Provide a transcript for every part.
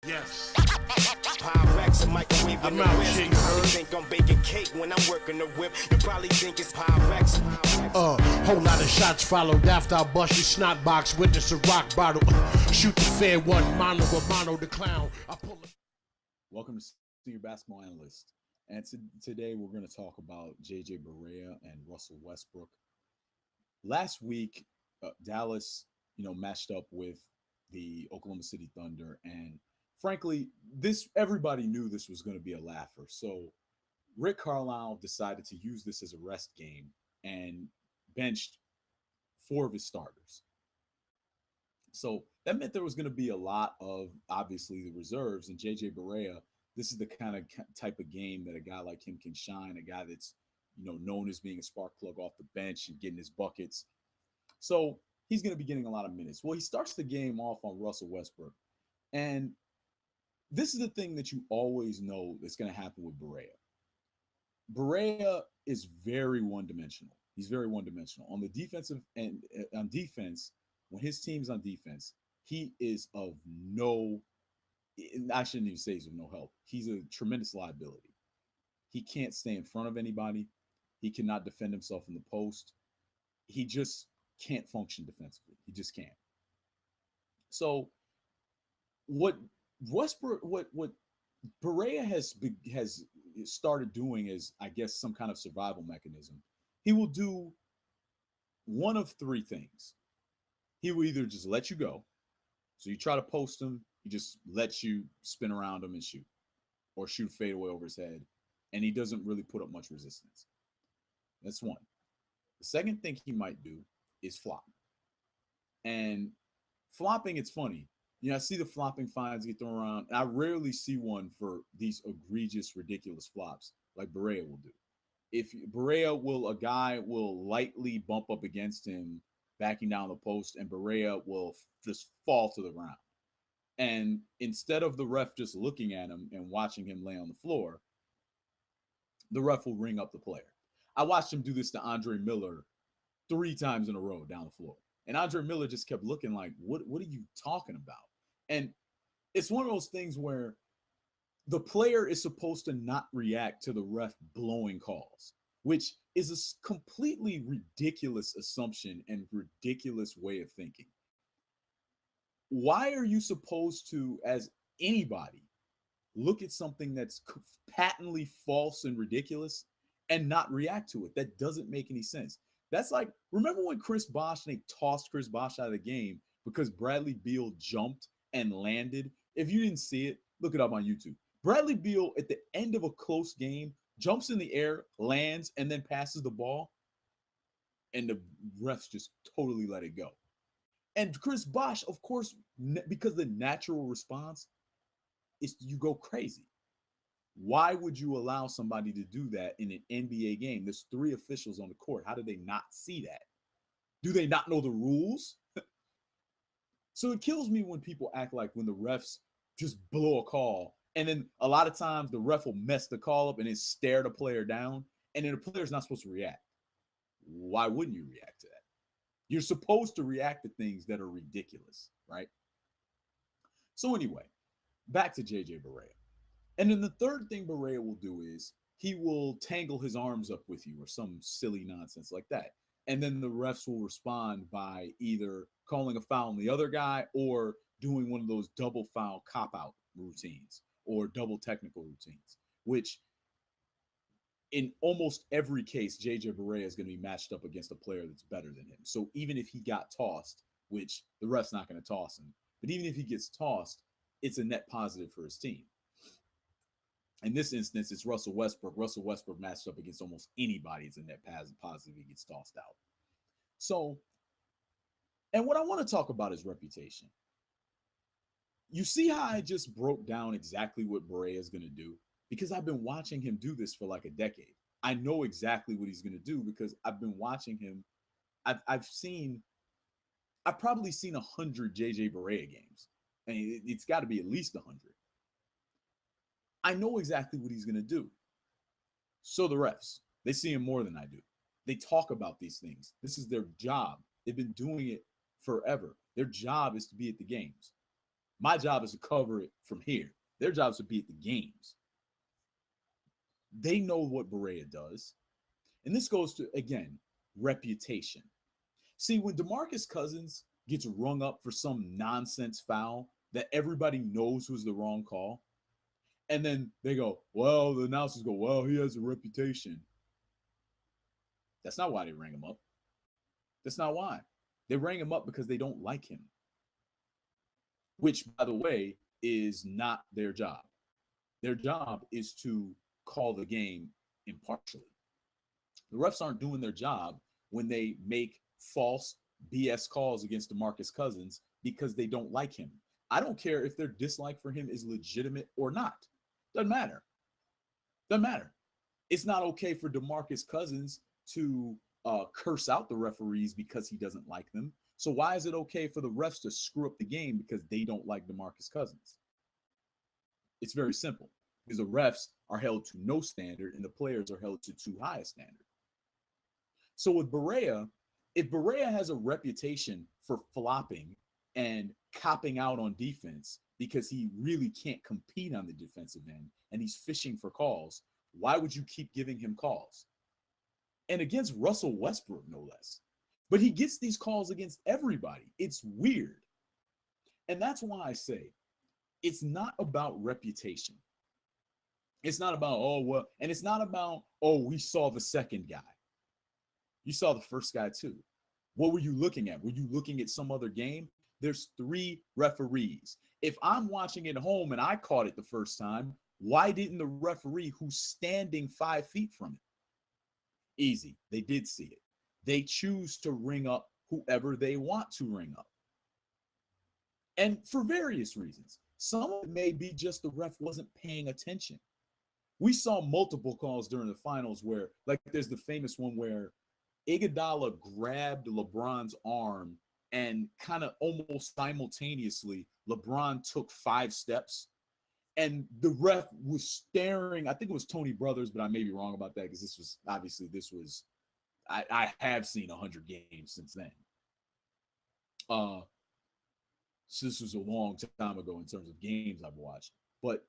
Yes. Pyrex and microwave in I'm the out whip. here, You you probably heard? think I'm baking cake when I'm working the whip. You probably think it's Pyrex. Whole lot of shots followed after I bust your snot box. Witness a rock bottle. Shoot the fair one, mono or mono the clown. I pull it. Welcome to Senior Basketball Analyst. And today we're going to talk about JJ Barea and Russell Westbrook. Last week, Dallas, matched up with the Oklahoma City Thunder, and frankly, everybody knew this was going to be a laugher. So Rick Carlisle decided to use this as a rest game and benched 4 of his starters. So that meant there was going to be a lot of, obviously, the reserves. And JJ Barea, this is the kind of type of game that a guy like him can shine, a guy that's, known as being a spark plug off the bench and getting his buckets. So he's going to be getting a lot of minutes. Well, he starts the game off on Russell Westbrook. And this is the thing that you always know that's going to happen with Barea. Barea is very one-dimensional. He's very one-dimensional. On the defensive and on defense, when his team's on defense, he is of no, I shouldn't even say he's of no help. He's a tremendous liability. He can't stay in front of anybody. He cannot defend himself in the post. He just can't function defensively. He just can't. So what Barea has started doing is, I guess, some kind of survival mechanism. He will do one of 3 things. He will either just let you go. So you try to post him, he just lets you spin around him and shoot, or shoot fadeaway over his head, and he doesn't really put up much resistance. That's one. The second thing he might do is flop. And flopping, it's funny. I see the flopping fines get thrown around, and I rarely see one for these egregious, ridiculous flops like Barea will do. If a guy will lightly bump up against him, backing down the post, and Barea will just fall to the ground. And instead of the ref just looking at him and watching him lay on the floor, the ref will ring up the player. I watched him do this to Andre Miller 3 times in a row down the floor. And Andre Miller just kept looking like, what are you talking about? And it's one of those things where the player is supposed to not react to the ref blowing calls, which is a completely ridiculous assumption and ridiculous way of thinking. Why are you supposed to, as anybody, look at something that's patently false and ridiculous and not react to it? That doesn't make any sense. That's like, remember when Chris Bosh, they tossed Chris Bosh out of the game because Bradley Beal jumped and landed? If you didn't see it, look it up on YouTube. Bradley Beal, at the end of a close game, jumps in the air, lands, and then passes the ball, and the refs just totally let it go. And Chris Bosh, of course, because the natural response is you go crazy. Why would you allow somebody to do that in an NBA game? There's 3 officials on the court. How did they not see that? Do they not know the rules? So it kills me when people act like when the refs just blow a call, and then a lot of times the ref will mess the call up and then stare the player down, and then the player's not supposed to react. Why wouldn't you react to that? You're supposed to react to things that are ridiculous, right? So anyway, back to JJ Barea. And then the third thing Barea will do is he will tangle his arms up with you or some silly nonsense like that. And then the refs will respond by either calling a foul on the other guy or doing one of those double foul cop-out routines or double technical routines, which in almost every case, JJ Barea is going to be matched up against a player that's better than him. So even if he got tossed, which the ref's not going to toss him, but even if he gets tossed, it's a net positive for his team. In this instance, it's Russell Westbrook. Russell Westbrook matched up against almost anybody. It's a net positive. He gets tossed out. So, and what I want to talk about is reputation. You see how I just broke down exactly what Barea is going to do? Because I've been watching him do this for like a decade. I know exactly what he's going to do because I've been watching him. I've probably seen 100 JJ Barea games. I mean, it's got to be at least 100. I know exactly what he's going to do. So the refs, they see him more than I do. They talk about these things. This is their job. They've been doing it forever. Their job is to be at the games. My job is to cover it from here. Their job is to be at the games. They know what Barea does. And this goes to, again, reputation. See, when DeMarcus Cousins gets rung up for some nonsense foul that everybody knows was the wrong call, and then they go, well, the announcers go, well, he has a reputation. That's not why they rang him up. That's not why. They rang him up because they don't like him, which, by the way, is not their job. Their job is to call the game impartially. The refs aren't doing their job when they make false BS calls against DeMarcus Cousins because they don't like him. I don't care if their dislike for him is legitimate or not. Doesn't matter. Doesn't matter. It's not okay for DeMarcus Cousins to curse out the referees because he doesn't like them. So why is it okay for the refs to screw up the game because they don't like DeMarcus Cousins? It's very simple. Because the refs are held to no standard and the players are held to too high a standard. So with Barea, if Barea has a reputation for flopping and copping out on defense because he really can't compete on the defensive end and he's fishing for calls, why would you keep giving him calls? And against Russell Westbrook, no less. But he gets these calls against everybody. It's weird. And that's why I say it's not about reputation. It's not about, oh, well, and it's not about, oh, we saw the second guy. You saw the first guy too. What were you looking at? Were you looking at some other game? There's 3 referees. If I'm watching at home and I caught it the first time, why didn't the referee who's standing 5 feet from it? Easy. They did see it. They choose to ring up whoever they want to ring up. And for various reasons. Some of it may be just the ref wasn't paying attention. We saw multiple calls during the finals where, like, there's the famous one where Iguodala grabbed LeBron's arm and kind of almost simultaneously, LeBron took 5 steps and the ref was staring. I think it was Tony Brothers, but I may be wrong about that because I have seen 100 games since then. So this was a long time ago in terms of games I've watched, but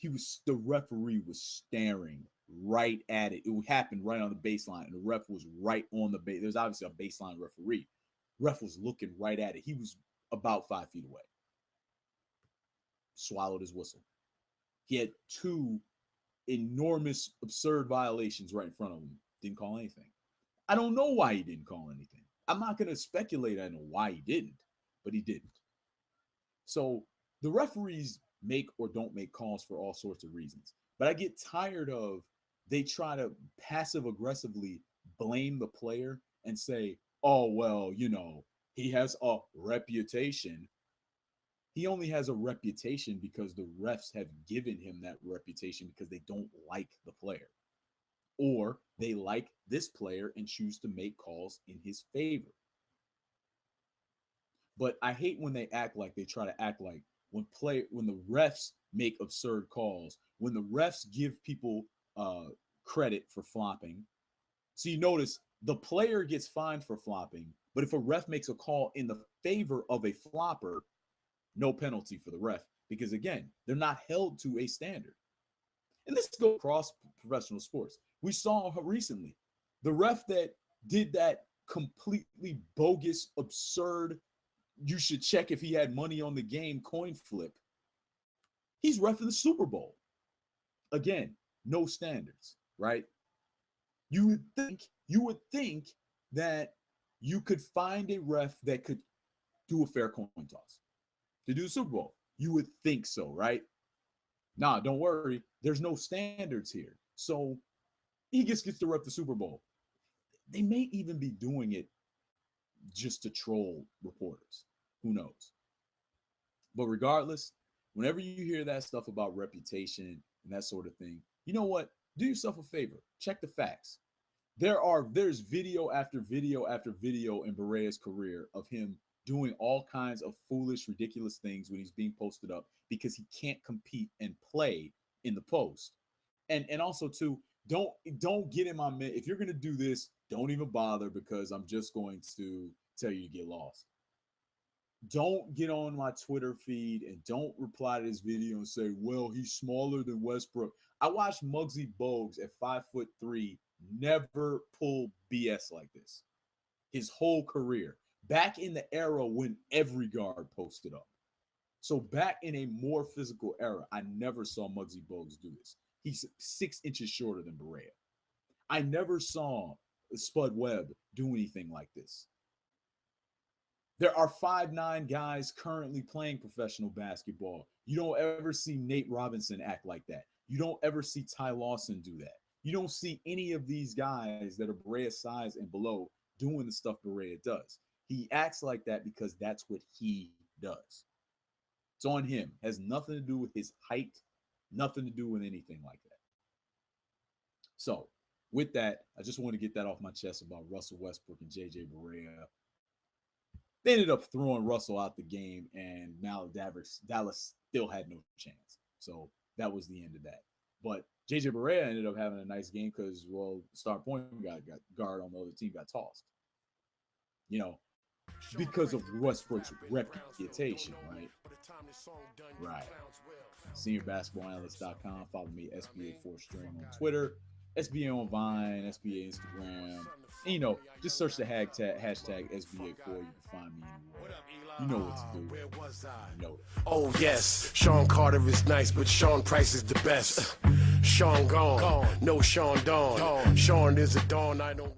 the referee was staring right at it. It happened right on the baseline, and the ref was right on the base. There's obviously a baseline referee. Ref was looking right at it. He was about 5 feet away. Swallowed his whistle. He had 2 enormous, absurd violations right in front of him. Didn't call anything. I don't know why he didn't call anything. I'm not going to speculate. I know why he didn't, but he didn't. So the referees make or don't make calls for all sorts of reasons. But I get tired of they try to passive aggressively blame the player and say, oh, well, he has a reputation. He only has a reputation because the refs have given him that reputation because they don't like the player. Or they like this player and choose to make calls in his favor. But I hate when they try to act like when the refs make absurd calls, when the refs give people credit for flopping. So you notice the player gets fined for flopping, but if a ref makes a call in the favor of a flopper, no penalty for the ref because, again, they're not held to a standard. And this goes across professional sports. We saw recently the ref that did that completely bogus, absurd, you should check if he had money on the game coin flip. He's reffing the Super Bowl. Again, no standards, right? You would think that you could find a ref that could do a fair coin toss to do the Super Bowl. You would think so, right? Nah, don't worry. There's no standards here. So he gets to ref the Super Bowl. They may even be doing it just to troll reporters. Who knows? But regardless, whenever you hear that stuff about reputation and that sort of thing, you know what? Do yourself a favor. Check the facts. There's video after video after video in Barea's career of him doing all kinds of foolish, ridiculous things when he's being posted up because he can't compete and play in the post. And also too, don't get in my mind. If you're gonna do this, don't even bother because I'm just going to tell you to get lost. don't get on my Twitter feed and don't reply to this video and say, well, he's smaller than Westbrook. I watched Muggsy Bogues at 5'3" never pull BS like this his whole career. Back in the era when every guard posted up. So back in a more physical era, I never saw Muggsy Bogues do this. He's 6 inches shorter than Barea. I never saw Spud Webb do anything like this. There are 5'9" guys currently playing professional basketball. You don't ever see Nate Robinson act like that. You don't ever see Ty Lawson do that. You don't see any of these guys that are Barea size and below doing the stuff Barea does. He acts like that because that's what he does. It's on him. It has nothing to do with his height, nothing to do with anything like that. So with that, I just want to get that off my chest about Russell Westbrook and JJ Barea. They ended up throwing Russell out the game, and now Dallas still had no chance. So that was the end of that. But JJ Barea ended up having a nice game because, well, star point got guard on the other team got tossed. You know, because of Westbrook's reputation, right? Right. SeniorBasketballAnalyst.com. Follow me, SBA4String on Twitter, SBA on Vine, SBA Instagram. And, you know, just search the hashtag SBA4. You can find me anywhere. You know what to do. You know it. Oh yes, Sean Carter is nice, but Sean Price is the best. Sean gone, no Sean Dawn. Sean is a dawn I don't